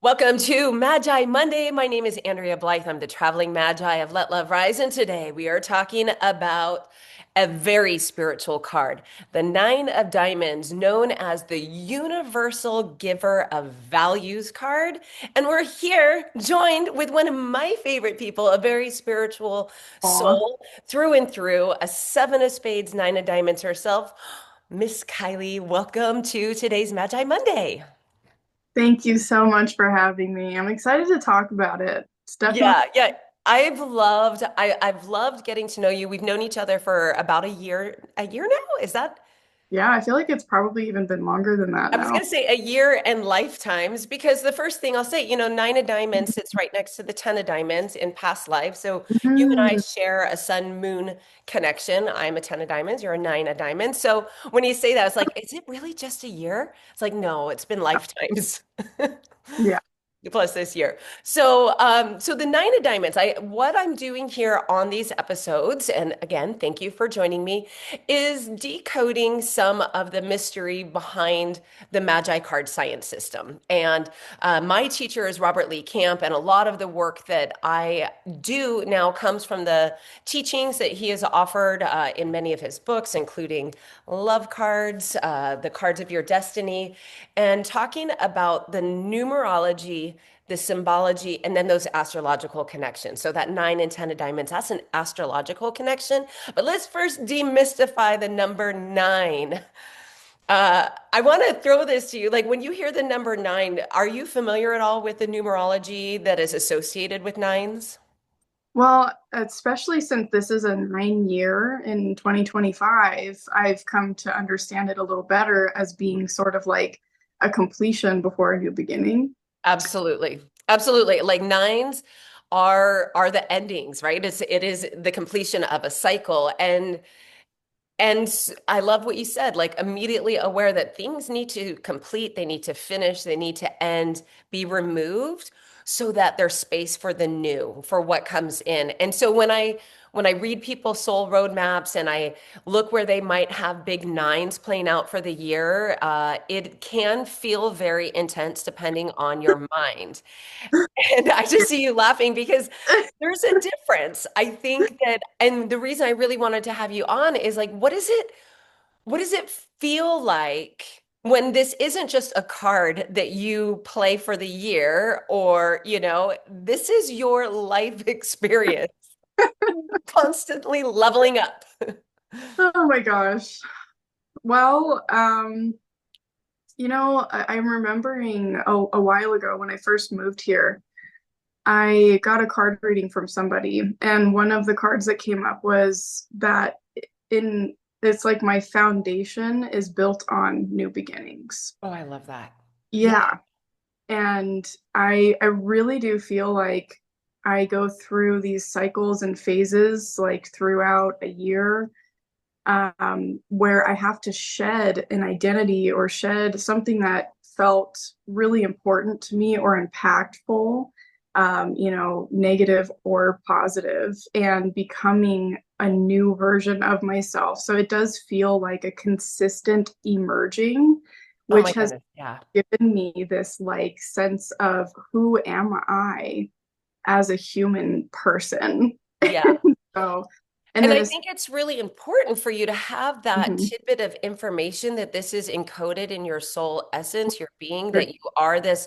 Welcome to Magi Monday. My name is Andrea Blythe. I'm the traveling Magi of Let Love Rise. And today we are talking about a very spiritual card, the Nine of Diamonds, known as the Universal Giver of Values card. And we're here joined with one of my favorite people, a very spiritual Aw, soul through and through, a Seven of Spades, Nine of Diamonds herself, Miss Kylie. Welcome to today's Magi Monday. thank you so much for having me. I'm excited to talk about it. It's definitely, Yeah. I've loved getting to know you. We've known each other for about a year now. Is that? yeah, I feel like it's probably even been longer than that I was now. going to say a year and lifetimes because the first thing I'll say, Nine of Diamonds sits right next to the Ten of Diamonds in past life. So you and I Mhm. share a sun moon connection. I'm a Ten of Diamonds, you're a Nine of Diamonds. So when you say that, it's like, is it really just a year? It's like, no, it's been lifetimes. Yeah. Plus this year. So the Nine of Diamonds, what I'm doing here on these episodes, and again, thank you for joining me, is decoding some of the mystery behind the Magi card science system. And my teacher is Robert Lee Camp, and a lot of the work that I do now comes from the teachings that he has offered in many of his books, including Love Cards, The Cards of Your Destiny, and talking about the numerology, the symbology, and then those astrological connections. So that nine and 10 of diamonds, that's an astrological connection. But let's first demystify the number nine. I want to throw this to you. Like when you hear the number nine, are you familiar at all with the numerology that is associated with nines? Well, especially since this is a 9 year in 2025, I've come to understand it a little better as being sort of like a completion before a new beginning. Absolutely. Absolutely. Like nines are the endings, right? It is the completion of a cycle. And I love what you said, like immediately aware that things need to complete, they need to finish, they need to end, be removed so that there's space for the new, for what comes in. And so when I read people's soul roadmaps and I look where they might have big nines playing out for the year, it can feel very intense depending on your mind. And I just see you laughing because there's a difference. I think that, and the reason I really wanted to have you on is like, what does it feel like when this isn't just a card that you play for the year or, this is your life experience, constantly leveling up. Oh my gosh. Well, I'm remembering a while ago when I first moved here. I got a card reading from somebody, and one of the cards that came up was that in it's like my foundation is built on new beginnings. Oh, I love that. Yeah. Yeah. And I really do feel like I go through these cycles and phases like throughout a year, where I have to shed an identity or shed something that felt really important to me or impactful, negative or positive, and becoming a new version of myself. So it does feel like a consistent emerging, Oh my which has goodness. Yeah. given me this like sense of who am I as a human person. Yeah. So, and And then I it's think it's really important for you to have that mhm, tidbit of information that this is encoded in your soul essence, your being, that you are this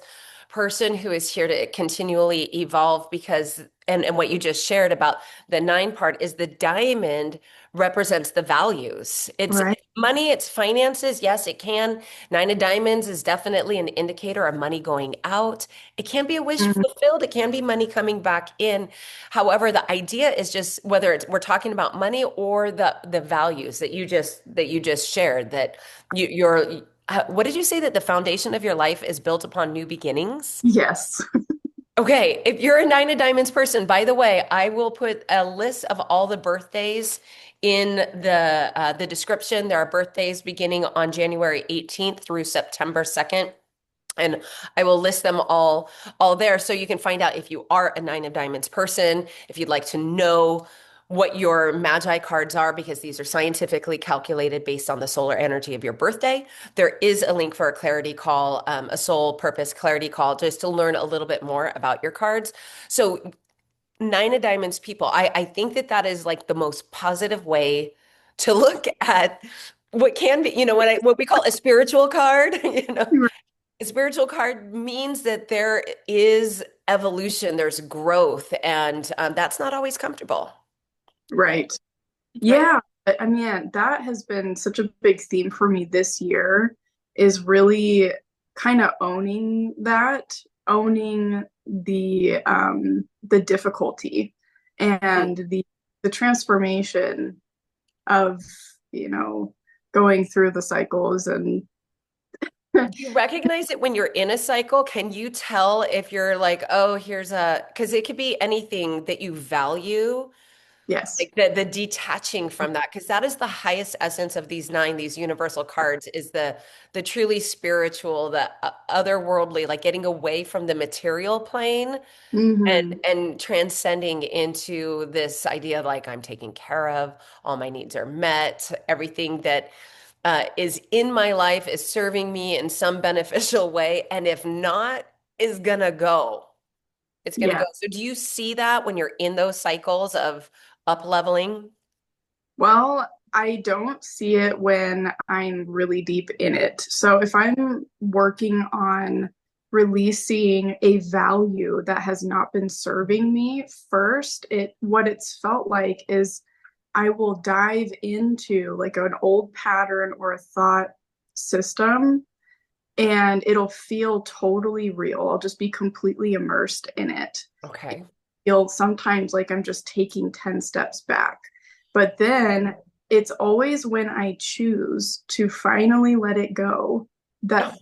person who is here to continually evolve because, and what you just shared about the nine part is the diamond represents the values. It's right. money, it's finances. Yes, it can. Nine of diamonds is definitely an indicator of money going out. It can be a wish Mhm. fulfilled. It can be money coming back in. However, the idea is just whether we're talking about money or the values that you just shared that you're what did you say that the foundation of your life is built upon new beginnings? Yes. Okay, if you're a nine of diamonds person, by the way, I will put a list of all the birthdays in the description. There are birthdays beginning on January 18th through September 2nd. And I will list them all there so you can find out if you are a nine of diamonds person, if you'd like to know what your Magi cards are because these are scientifically calculated based on the solar energy of your birthday. There is a link for a clarity call, a soul purpose clarity call, just to learn a little bit more about your cards. So, Nine of Diamonds people, I think that that is like the most positive way to look at what can be, what we call a spiritual card, A spiritual card means that there is evolution, there's growth, and that's not always comfortable, Right. right? Yeah. I mean, that has been such a big theme for me this year is really kind of owning that, owning the difficulty Mm. and the transformation of, you know, going through the cycles and Do you recognize it when you're in a cycle? Can you tell if you're like, oh, because it could be anything that you value, yes. like the detaching from that, because that is the highest essence of these nine, these universal cards, is the truly spiritual, the otherworldly, like getting away from the material plane Hmm. and transcending into this idea of like I'm taken care of, all my needs are met, everything that is in my life is serving me in some beneficial way, and if not, is gonna go. It's gonna Yeah. go. So do you see that when you're in those cycles of up leveling? Well, I don't see it when I'm really deep in it. So if I'm working on releasing a value that has not been serving me first, it what it's felt like is I will dive into like an old pattern or a thought system and it'll feel totally real. I'll just be completely immersed in it. Okay. Feel sometimes like I'm just taking 10 steps back. But then it's always when I choose to finally let it go that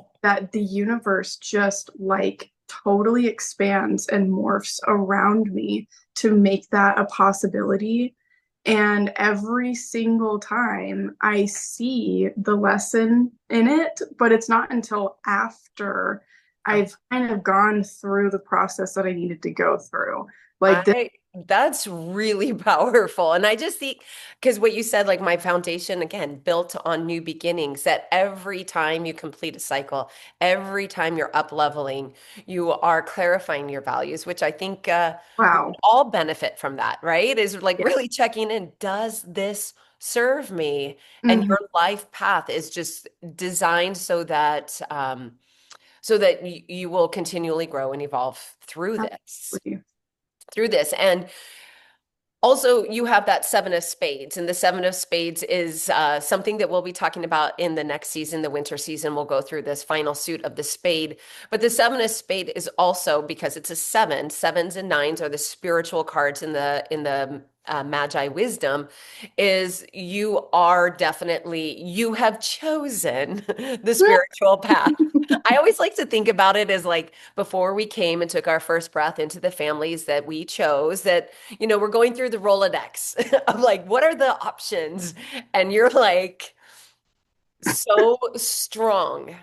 the universe just like totally expands and morphs around me to make that a possibility. And every single time I see the lesson in it, but it's not until after Oh, I've kind of gone through the process that I needed to go through. Like this, I that's really powerful. And I just think because what you said, like my foundation again, built on new beginnings, that every time you complete a cycle, every time you're up leveling, you are clarifying your values, which I think we wow. would all benefit from that, right? Is like Yeah. really checking in, does this serve me? And Hmm. your life path is just designed so that you will continually grow and evolve Absolutely. through this. And also, you have that Seven of Spades, and the Seven of Spades is something that we'll be talking about in the next season, the winter season. We'll go through this final suit of the spade. But the Seven of Spade is also because it's a seven. Sevens and nines are the spiritual cards in the Magi wisdom. Is you have chosen the spiritual path. I always like to think about it as like before we came and took our first breath into the families that we chose, that we're going through the Rolodex of like, what are the options? And you're like so strong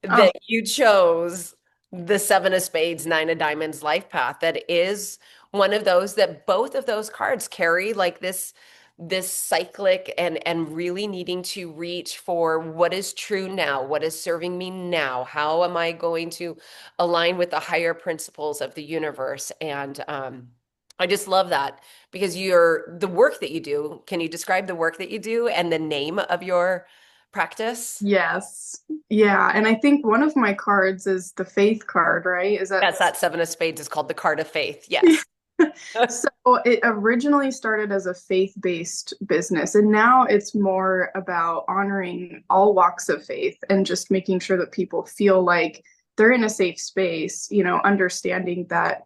Oh, that you chose the Seven of Spades, Nine of Diamonds life path that is one of those that both of those cards carry like this cyclic and really needing to reach for what is true now, what is serving me now, how am I going to align with the higher principles of the universe? And I just love that because the work that you do. Can you describe the work that you do and the name of your practice? yes. Yeah. And I think one of my cards is the faith card, right? Is that That's that Seven of Spades is called the card of faith. Yes. so it originally started as a faith-based business, and now it's more about honoring all walks of faith and just making sure that people feel like they're in a safe space, understanding that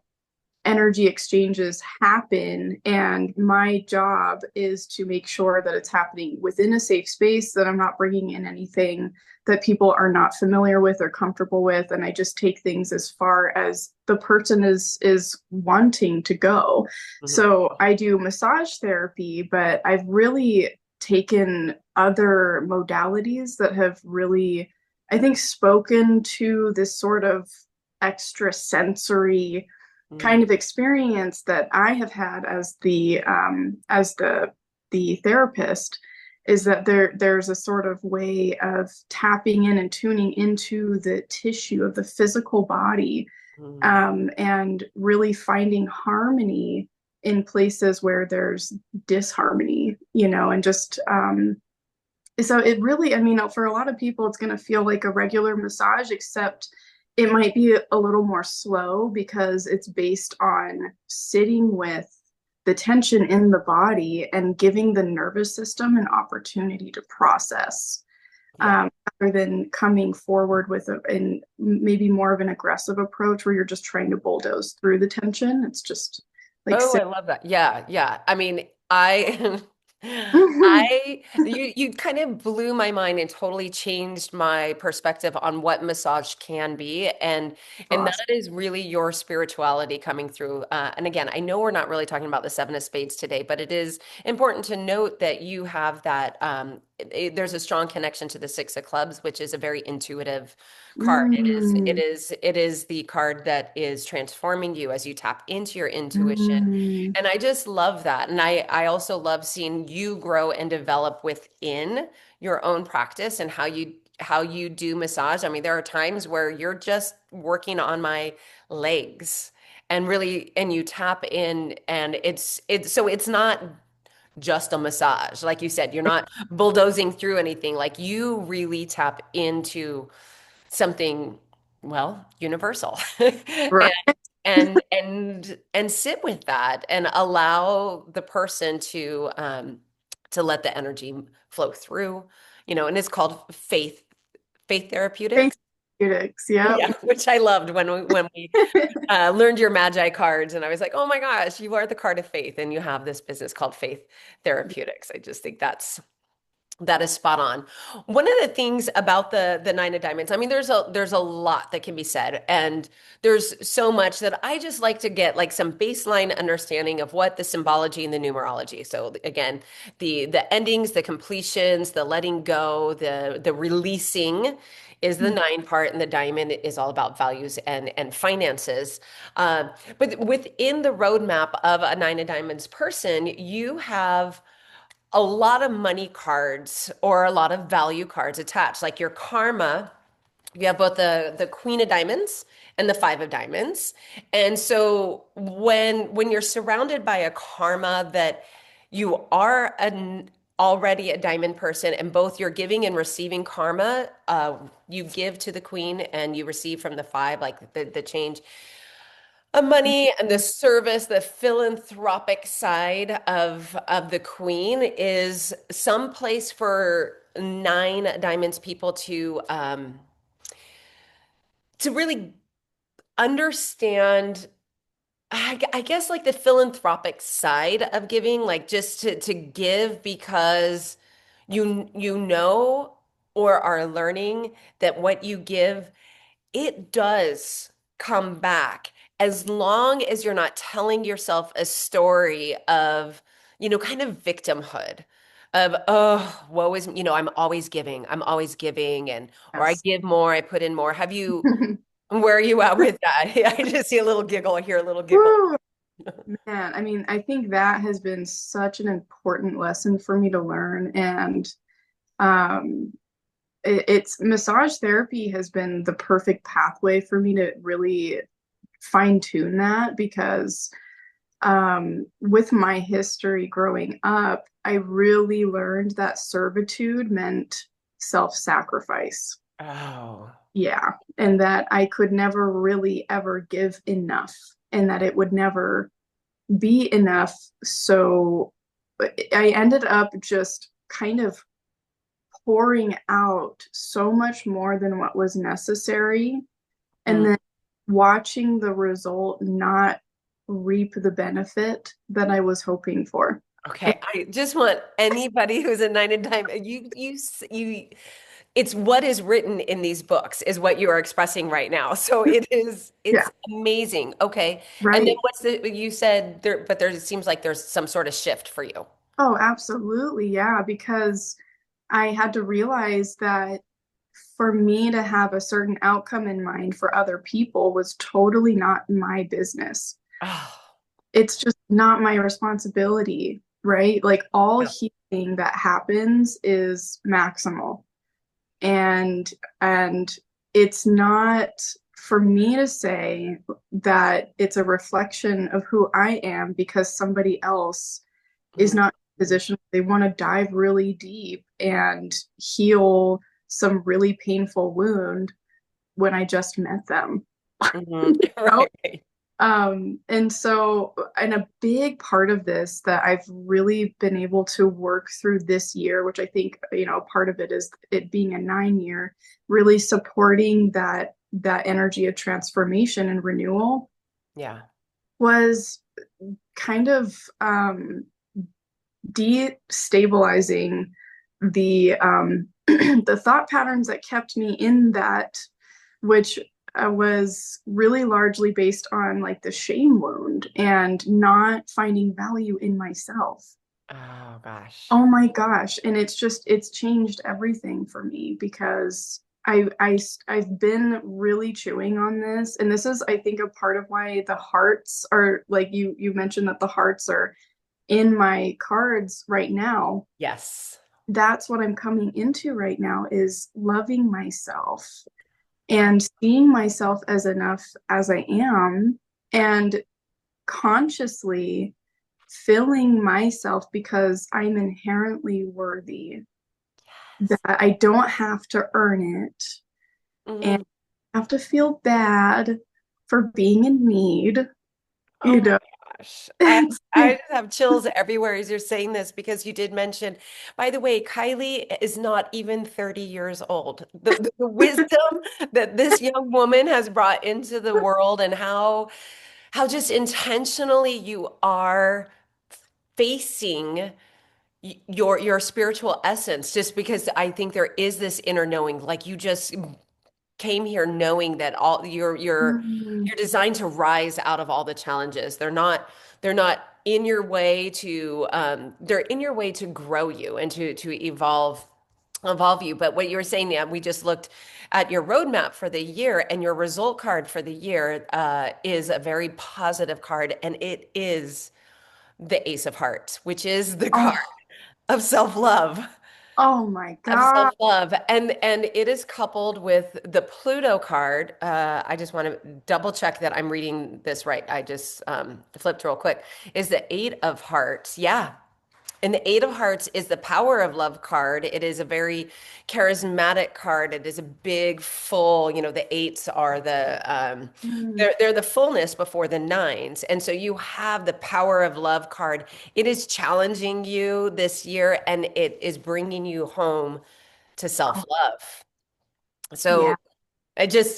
energy exchanges happen and my job is to make sure that it's happening within a safe space, that I'm not bringing in anything that people are not familiar with or comfortable with, and I just take things as far as the person is wanting to go. Mhm. So I do massage therapy, but I've really taken other modalities that have really, I think, spoken to this sort of extra sensory Mm, kind of experience that I have had as the therapist is that there's a sort of way of tapping in and tuning into the tissue of the physical body, mm. and really finding harmony in places where there's disharmony, and just so it really, I mean, for a lot of people, it's going to feel like a regular massage, except it might be a little more slow because it's based on sitting with the tension in the body and giving the nervous system an opportunity to process, Yeah. rather than coming forward with maybe more of an aggressive approach where you're just trying to bulldoze through the tension. It's just like Oh, sit. I love that. Yeah, yeah. I mean, I Mhm. you kind of blew my mind and totally changed my perspective on what massage can be. And that Awesome. is really your spirituality coming through. And again, I know we're not really talking about the seven of spades today, but it is important to note that you have that there's a strong connection to the six of clubs, which is a very intuitive card. Mm, It is the card that is transforming you as you tap into your intuition. mm, And I just love that. And I also love seeing you grow and develop within your own practice and how you do massage. I mean, there are times where you're just working on my legs and really and you tap in and it's so it's not just a massage. Like you said, you're not bulldozing through anything. Like you really tap into something, well, universal. And right. and sit with that and allow the person to let the energy flow through, and it's called faith Thanks, therapeutics. Felix. Yep. Yeah, which I loved when we learned your Magi cards, and I was like, oh my gosh, you are the card of faith, and you have this business called Faith Therapeutics. I just think that is spot on. One of the things about the nine of diamonds, I mean, there's a lot that can be said, and there's so much that I just like to get like some baseline understanding of what the symbology and the numerology. So again, the endings, the completions, the letting go, the releasing is the nine part, and the diamond is all about values and finances. Uh, but within the roadmap of a nine of diamonds person, you have a lot of money cards or a lot of value cards attached. Like your karma, you have both the queen of diamonds and the five of diamonds. And so when you're surrounded by a karma that you are an already a diamond person and both you're giving and receiving karma, you give to the queen and you receive from the five, like the change money and the service, the philanthropic side of the queen is some place for nine diamonds people to really understand. I guess like the philanthropic side of giving, like just to give because you know or are learning that what you give it does come back as long as you're not telling yourself a story of, kind of victimhood of, oh, woe is, I'm always giving or I Yes. give more, I put in more. Where are you at with that? I just see a little giggle, I hear a little giggle. Woo, man, I mean, I think that has been such an important lesson for me to learn. And um, it's massage therapy has been the perfect pathway for me to really fine tune that because with my history growing up, I really learned that servitude meant self-sacrifice. Oh, Yeah. And that I could never really ever give enough and that it would never be enough. So I ended up just kind of pouring out so much more than what was necessary. And mm. then watching the result not reap the benefit that I was hoping for. And Okay. I just want anybody who's a nine and dime, it's what is written in these books is what you are expressing right now. So yeah, it's amazing. Okay. And then right. you said there, but there it seems like there's some sort of shift for you. Oh, absolutely. Yeah, because I had to realize that for me to have a certain outcome in mind for other people was totally not my business. Oh, It's just not my responsibility, right? Like all yeah. healing that happens is maximal. And and it's not for me to say that it's a reflection of who I am because somebody else is not in a Mhm. position they want to dive really deep and heal some really painful wound when I just met them. Mhm. You Right, right. and a big part of this that I've really been able to work through this year, which I think, part of it is it being a 9 year, really supporting that energy of transformation and renewal Yeah. was kind of destabilizing the thought patterns that kept me in that, which was really largely based on like the shame wound and not finding value in myself. Oh gosh. Oh my gosh. And it's changed everything for me because I've been really chewing on this. And this is, I think, a part of why the hearts are like you mentioned that the hearts are in my cards right now. Yes. That's what I'm coming into right now is loving myself Oh, and seeing myself as enough as I am and consciously filling myself because I'm inherently worthy, that yes. I don't have to earn it and Mhm. have to feel bad for being in need, Oh you my know. gosh. I just have chills everywhere as you're saying this because you did mention, by the way, Kylie is not even 30 years old. The wisdom that this young woman has brought into the world and how just intentionally you are facing your spiritual essence just because I think there is this inner knowing like you just came here knowing that all Mm, you're designed to rise out of all the challenges. They're not in your way to they're in your way to grow you and to evolve you. But what you were saying, yeah, we just looked at your roadmap for the year, and your result card for the year is a very positive card, and it is the Ace of Hearts, which is the card oh, of self-love. oh my Of God. self-love. And it is coupled with the Pluto card. I just want to double check that I'm reading this right. I just flipped real quick. Is the Eight of Hearts. Yeah. And the Eight of Hearts is the Power of Love card. It is a very charismatic card. It is a big, full, the eights are Mm, they're the fullness before the nines. And so you have the Power of Love card. It is challenging you this year and it is bringing you home to oh, self-love. yeah. So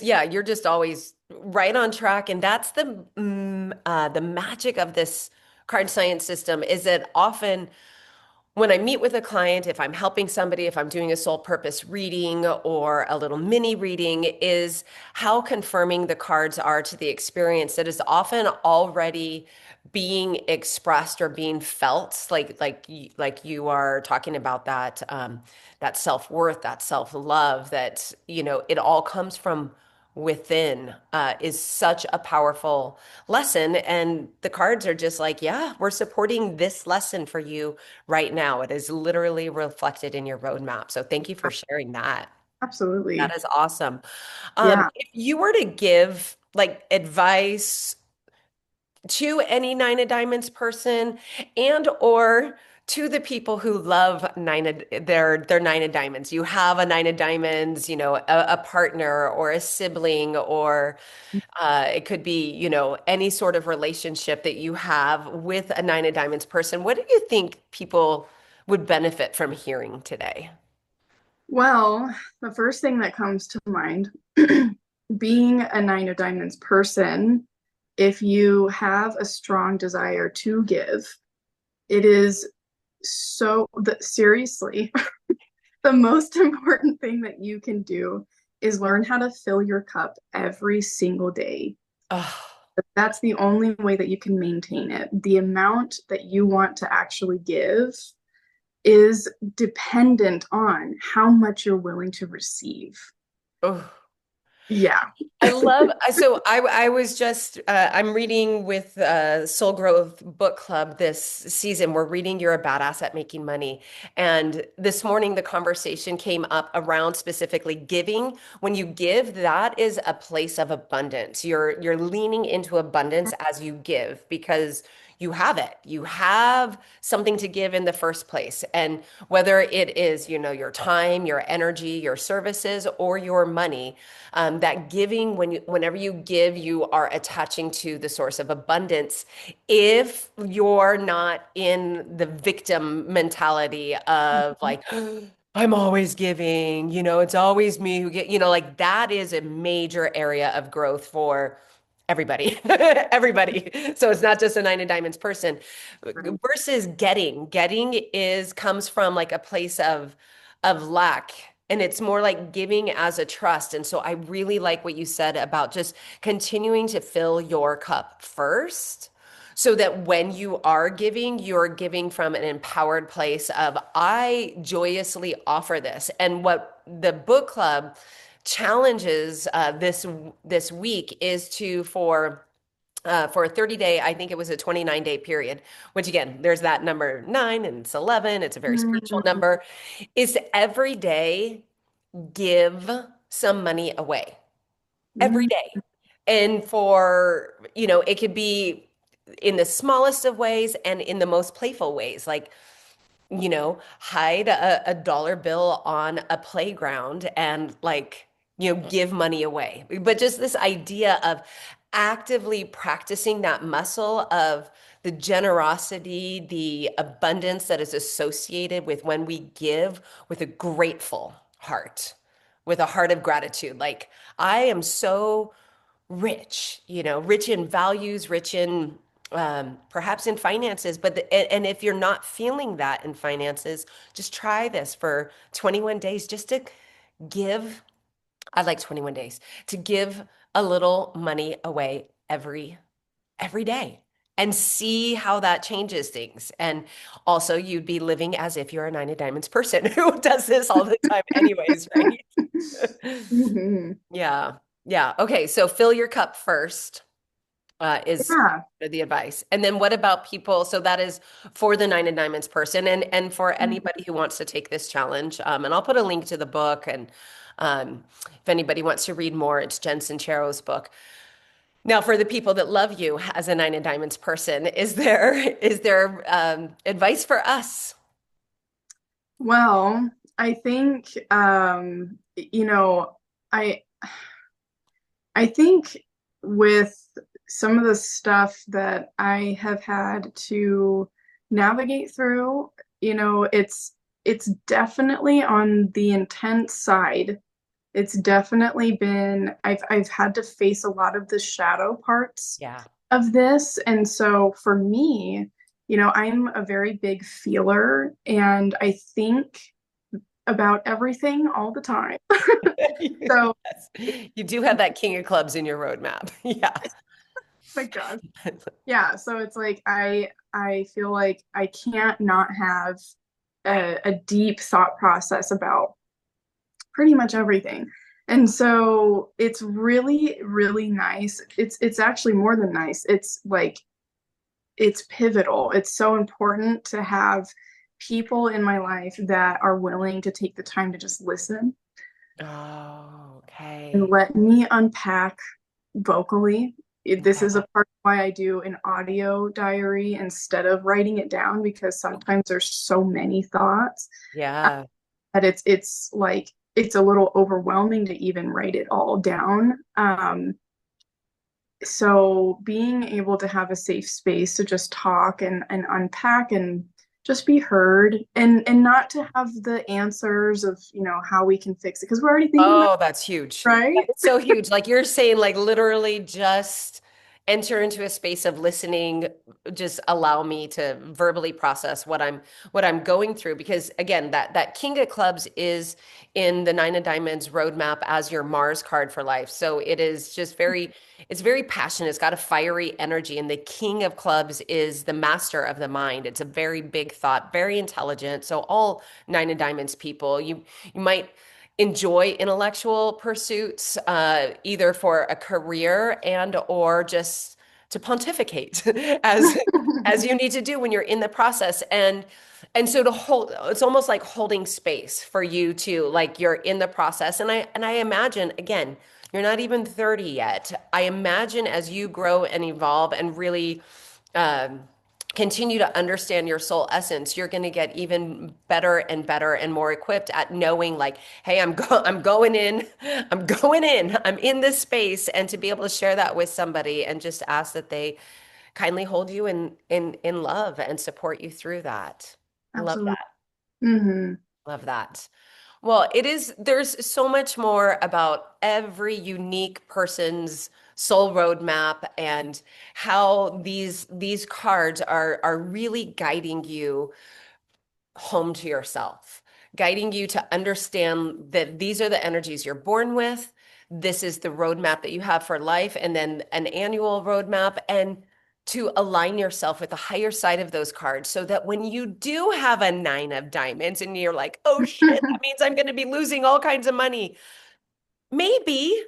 yeah, you're just always right on track. And that's the magic of this card science system is that often when I meet with a client, if I'm helping somebody, if I'm doing a soul purpose reading or a little mini reading, is how confirming the cards are to the experience that is often already being expressed or being felt, like you are talking about that self-worth, that self-love, that it all comes from within is such a powerful lesson. And the cards are just like, yeah, we're supporting this lesson for you right now. It is literally reflected in your roadmap. So thank you for sharing that. That Absolutely. is awesome. Yeah. If you were to give like advice to any Nine of Diamonds person and or to the people who love their Nine of Diamonds. You have a Nine of Diamonds, a partner or a sibling, or it could be, any sort of relationship that you have with a Nine of Diamonds person. What do you think people would benefit from hearing today? Well, the first thing that comes to mind, being a Nine of Diamonds person, if you have a strong desire to give, it is seriously, the most important thing that you can do is learn how to fill your cup every single day. Oh, That's the only way that you can maintain it. The amount that you want to actually give is dependent on how much you're willing to receive. oh. Yeah. I love so I was just I'm reading with Soul Growth Book Club this season. We're reading You're a Badass at Making Money. And this morning the conversation came up around specifically giving. When you give, that is a place of abundance. You're leaning into abundance as you give because you have it. You have something to give in the first place. And whether it is, your time, your energy, your services, or your money, that giving, whenever you give, you are attaching to the source of abundance. If you're not in the victim mentality of like, I'm always giving, it's always me who get, like that is a major area of growth for everybody, everybody. So it's not just a nine of diamonds person Right. versus getting. Getting comes from like a place of lack. And it's more like giving as a trust. And so I really like what you said about just continuing to fill your cup first so that when you are giving, you're giving from an empowered place of, I joyously offer this. And what the book club challenges this week is for a 30-day, I think it was a 29-day period, which again, there's that number 9 and it's 11. It's a very spiritual Mm, number, is to every day give some money away every mm, day. And it could be in the smallest of ways and in the most playful ways. Like, hide a dollar bill on a playground and like, give money away. But just this idea of actively practicing that muscle of the generosity, the abundance that is associated with when we give with a grateful heart, with a heart of gratitude. Like, I am so rich, rich in values, rich in perhaps in finances. But and if you're not feeling that in finances, just try this for 21 days just to give. I like 21 days to give a little money away every day and see how that changes things. And also, you'd be living as if you're a nine of diamonds person who does this all the time, anyways, right? mhm. Yeah. Yeah. Okay. So fill your cup first is Yeah. the advice. And then what about people? So that is for the nine of diamonds person and for anybody who wants to take this challenge. And I'll put a link to the book. And if anybody wants to read more, it's Jen Sincero's book. Now, for the people that love you as a nine of diamonds person, is there advice for us? Well, I think I I think with some of the stuff that I have had to navigate through, it's definitely on the intense side. It's definitely been I've had to face a lot of the shadow parts Yeah. of this. And so for me, I'm a very big feeler and I think about everything all the time. So, Yes. You do have that king of clubs in your roadmap. Yeah. my gosh. Yeah, so it's like I feel like I can't not have a deep thought process about pretty much everything. And so it's really, really nice. It's actually more than nice. It's like it's pivotal. It's so important to have people in my life that are willing to take the time to just listen Oh, and okay. let me unpack vocally. This is Yeah. a part why I do an audio diary instead of writing it down because sometimes there's so many thoughts Yeah. that it's like it's a little overwhelming to even write it all down. So being able to have a safe space to just talk and unpack and just be heard and not to have the answers of how we can fix it because we're already thinking about Oh, that's it, huge. right? It's so huge. Like you're saying, like literally just enter into a space of listening, just allow me to verbally process what I'm going through. Because again, that King of Clubs is in the Nine of Diamonds roadmap as your Mars card for life. So it is just it's very passionate. It's got a fiery energy. And the King of Clubs is the master of the mind. It's a very big thought, very intelligent. So all Nine of Diamonds people, you might enjoy intellectual pursuits, either for a career and or just to pontificate as you need to do when you're in the process. And so to hold, it's almost like holding space for you to like you're in the process. And I imagine again, you're not even 30 yet. I imagine as you grow and evolve and really um, continue to understand your soul essence, you're going to get even better and better and more equipped at knowing like, hey, I'm going in, I'm in this space, and to be able to share that with somebody and just ask that they kindly hold you in love and support you through that. Love Absolutely. that. Hmm. Love that. Well, there's so much more about every unique person's soul roadmap and how these cards are really guiding you home to yourself, guiding you to understand that these are the energies you're born with. This is the roadmap that you have for life, and then an annual roadmap, and to align yourself with the higher side of those cards so that when you do have a nine of diamonds and you're like, oh shit, that means I'm going to be losing all kinds of money. Maybe,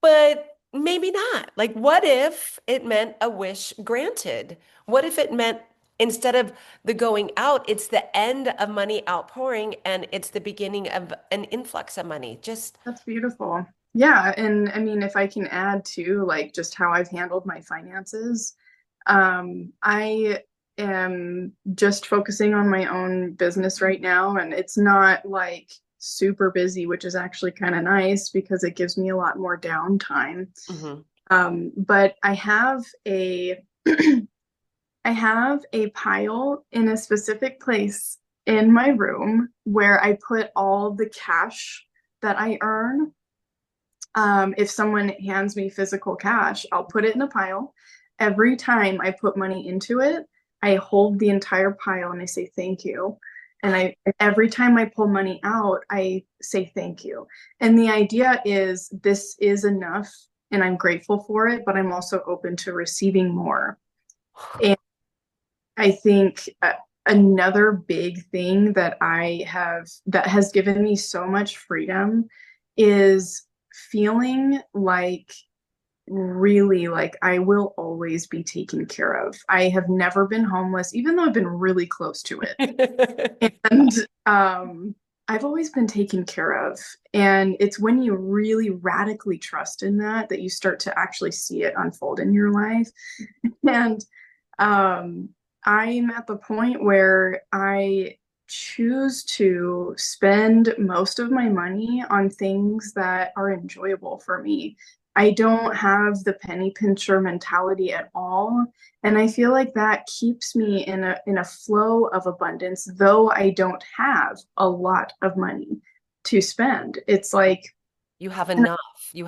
but maybe not. Like, what if it meant a wish granted? What if it meant instead of the going out, it's the end of money outpouring and it's the beginning of an influx of money? Just, That's beautiful. Yeah, and I mean, if I can add to like just how I've handled my finances, I am just focusing on my own business right now, and it's not like super busy, which is actually kind of nice because it gives me a lot more downtime. mhm. But I have a I have a pile in a specific place in my room where I put all the cash that I earn. If someone hands me physical cash, I'll put it in a pile. Every time I put money into it, I hold the entire pile and I say thank you. And I every time I pull money out, I say thank you. And the idea is this is enough and I'm grateful for it, but I'm also open to receiving more. And I think another big thing that has given me so much freedom is feeling like really like I will always be taken care of. I have never been homeless, even though I've been really close to it. And I've always been taken care of. And it's when you really radically trust in that that you start to actually see it unfold in your life. And um, I'm at the point where I choose to spend most of my money on things that are enjoyable for me. I don't have the penny pincher mentality at all, and I feel like that keeps me in a flow of abundance, though I don't have a lot of money to spend. It's like, You have enough. You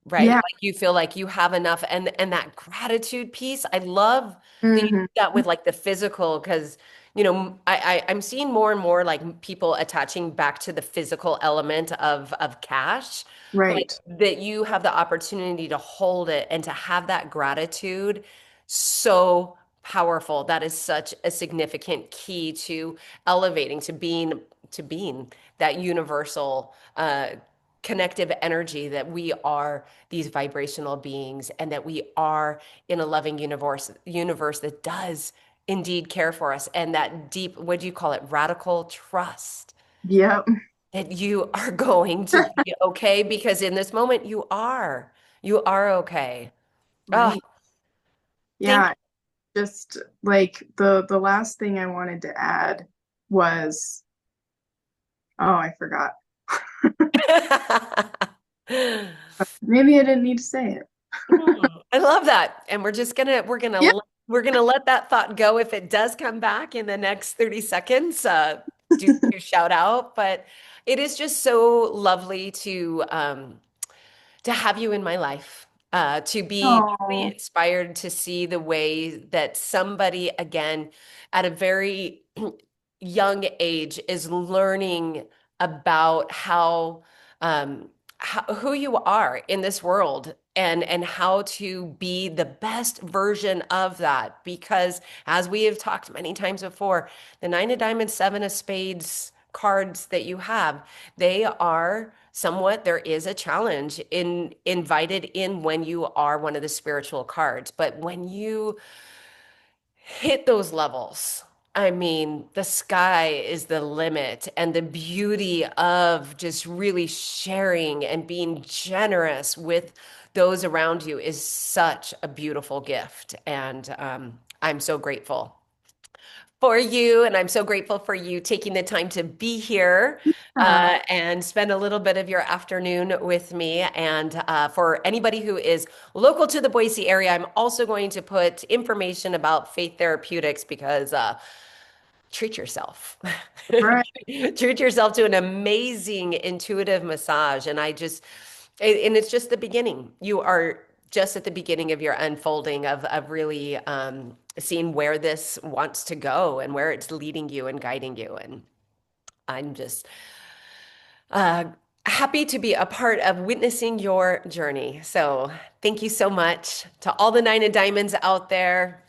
right? yeah, Like you feel like you have enough and that gratitude piece. I love that you do mhm, that with like the physical because I'm seeing more and more like people attaching back to the physical element of cash, but right. that you have the opportunity to hold it and to have that gratitude so powerful. That is such a significant key to elevating to being that universal connective energy that we are these vibrational beings and that we are in a loving universe that does indeed care for us and that deep, what do you call it, radical trust Yep. that you are going to be okay because in this moment you are okay. Oh, Right. thank Yeah. Just like the last thing I wanted to add was, oh, I forgot. you. Maybe I didn't need to say it. I love that. And Yeah. we're gonna let that thought go. If it does come back in the next 30 seconds, do shout out. But it is just so lovely to have you in my life, to be truly Oh, inspired to see the way that somebody, again, at a very young age, is learning about who you are in this world and how to be the best version of that. Because as we have talked many times before, the nine of diamonds, seven of spades cards that you have, they are somewhat, there is a challenge in invited in when you are one of the spiritual cards. But when you hit those levels, I mean, the sky is the limit, and the beauty of just really sharing and being generous with those around you is such a beautiful gift. And I'm so grateful for you, and I'm so grateful for you taking the time to be here and spend a little bit of your afternoon with me. And for anybody who is local to the Boise area, I'm also going to put information about Faith Therapeutics because treat yourself. All right. Treat yourself to an amazing intuitive massage. And it's just the beginning. You are just at the beginning of your unfolding of really seeing where this wants to go and where it's leading you and guiding you. And I'm just uh, happy to be a part of witnessing your journey. So thank you so much to all the Nine of Diamonds out there.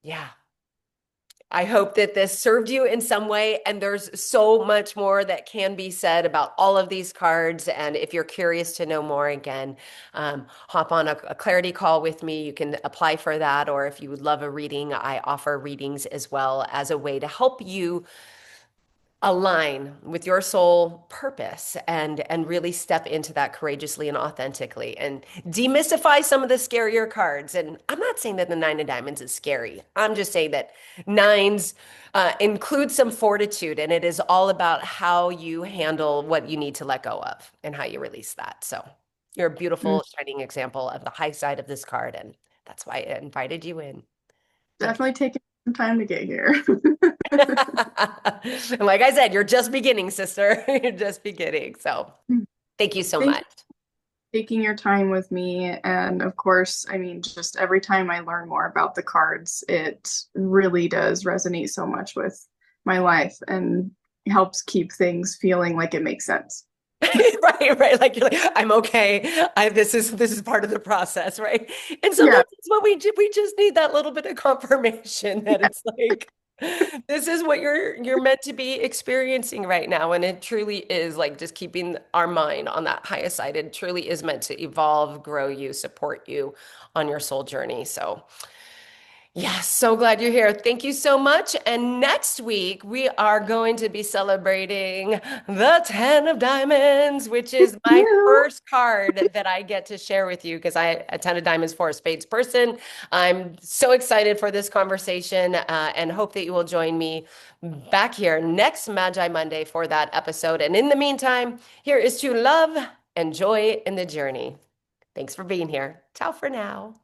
Yeah. I hope that this served you in some way. And there's so much more that can be said about all of these cards. And if you're curious to know more, again, hop on a clarity call with me. You can apply for that. Or if you would love a reading, I offer readings as well as a way to help you align with your soul purpose and really step into that courageously and authentically and demystify some of the scarier cards. And I'm not saying that the Nine of Diamonds is scary. I'm just saying that nines include some fortitude, and it is all about how you handle what you need to let go of and how you release that. So you're a Mm, beautiful, shining example of the high side of this card, and that's why I invited you in. Thank definitely taking some time to get here. And like I said, you're just beginning, sister. You're just beginning. So thank you so Thank you much. for taking your time with me. And of course, I mean, just every time I learn more about the cards, it really does resonate so much with my life and helps keep things feeling like it makes sense. Right, right. Like you're like, I'm okay. This is part of the process, right? And Yeah, sometimes it's what we do. We just need that little bit of confirmation that yeah, it's like this is what you're meant to be experiencing right now. And it truly is like just keeping our mind on that highest side. It truly is meant to evolve, grow you, support you on your soul journey. So yes, so glad you're here. Thank you so much. And next week, we are going to be celebrating the Ten of Diamonds, which is my you. first card that I get to share with you because a Ten of Diamonds for a Spades person. I'm so excited for this conversation and hope that you will join me back here next Magi Monday for that episode. And in the meantime, here is to love and joy in the journey. Thanks for being here. Ciao for now.